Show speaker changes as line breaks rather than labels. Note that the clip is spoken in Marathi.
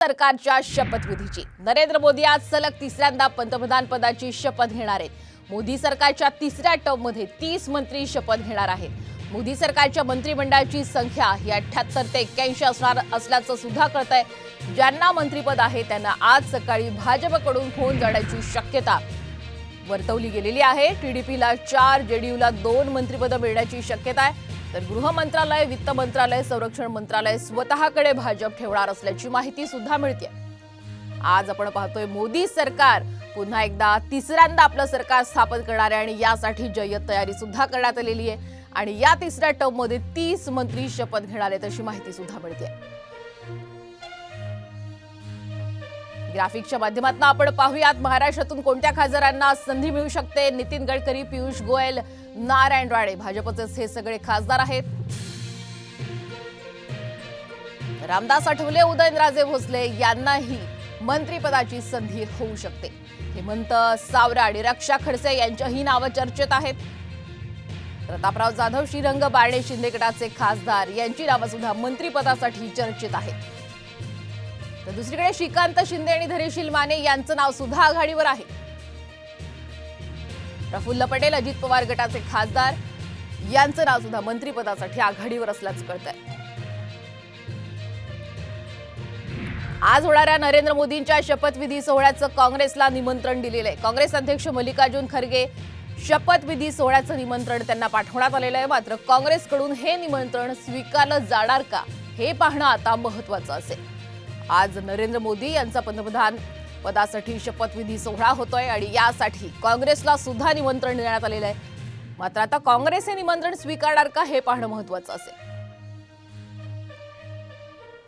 सरकारच्या शपथविधीची नरेंद्र मोदी आज सलग तिसऱ्यांदा पंतप्रधान पदाची शपथ घेणार आहेत। मोदी सरकारच्या तिसऱ्या टर्ममध्ये 30 मंत्री शपथ घेणार आहेत। मोदी सरकारच्या मंत्रिमंडळाची संख्या ही 78 ते 81 असल्याचं सुद्धा कळतंय। ज्यांना मंत्रिपद आहे त्यांना आज सकाळी भाजपकडून फोन जाण्याची शक्यता वर्तवली गेलेली आहे। टीडीपीला 4, जेडीयूला 2 मंत्रिपद मिळण्याची शक्यता आहे। तर गृह मंत्रालय, वित्त मंत्रालय, संरक्षण मंत्रालय स्वतःकडे भाजप ठेवणार असल्याची माहिती सुद्धा मिळते। आज आपण पाहतोय मोदी सरकार पुन्हा एकदा तिसऱ्यांदा आपलं सरकार स्थापन करणार आहे आणि यासाठी जय्यत तयारी सुद्धा करण्यात आलेली आहे आणि या तिसऱ्या टर्म मध्ये 30 मंत्री शपथ घेणार आहेत अशी माहिती सुद्धा मिळते। ग्राफिकच्या माध्यमातून आपण पाहूयात महाराष्ट्रातून कोणत्या खासदारांना संधी मिळू शकते। नितीन गडकरी, पियुष गोयल, नारायण राणे भाजपचे हे सगळे खासदार आहेत। रामदास आठवले, उदयनराजे भोसले यांनाही मंत्रिपदाची संधी होऊ शकते। हेमंत सावरा आणि रक्षा खडसे यांच्याही नावं चर्चेत आहेत। प्रतापराव जाधव, श्रीरंग बारणे शिंदे गटाचे खासदार यांची नावं सुद्धा मंत्रिपदासाठी चर्चेत आहेत। तर दुसरीकडे श्रीकांत शिंदे आणि धैर्यशील माने यांचं नाव सुद्धा आघाडीवर आहे। प्रफुल्ल पटेल, अजित पवार गटाचे खासदार यांचं नाव सुद्धा मंत्रिपदासाठी आघाडीवर असल्याचं कळतंय। आज होणाऱ्या नरेंद्र मोदींच्या शपथविधी सोहळ्याचं काँग्रेसला निमंत्रण दिलेलं आहे। काँग्रेस अध्यक्ष मल्लिकार्जुन खरगे शपथविधी सोहळ्याचं निमंत्रण त्यांना पाठवण्यात आलेलं आहे। मात्र काँग्रेसकडून हे निमंत्रण स्वीकारलं जाणार का हे पाहणं आता महत्त्वाचं असेल। आज नरेंद्र मोदी यांचा पंतप्रधान पदासाठी शपथविधी सोहळा होतोय आणि यासाठी काँग्रेसला सुद्धा निमंत्रण देण्यात आलेलं आहे। मात्र आता काँग्रेस हे निमंत्रण स्वीकारणार का हे पाहणं महत्त्वाचं असेल।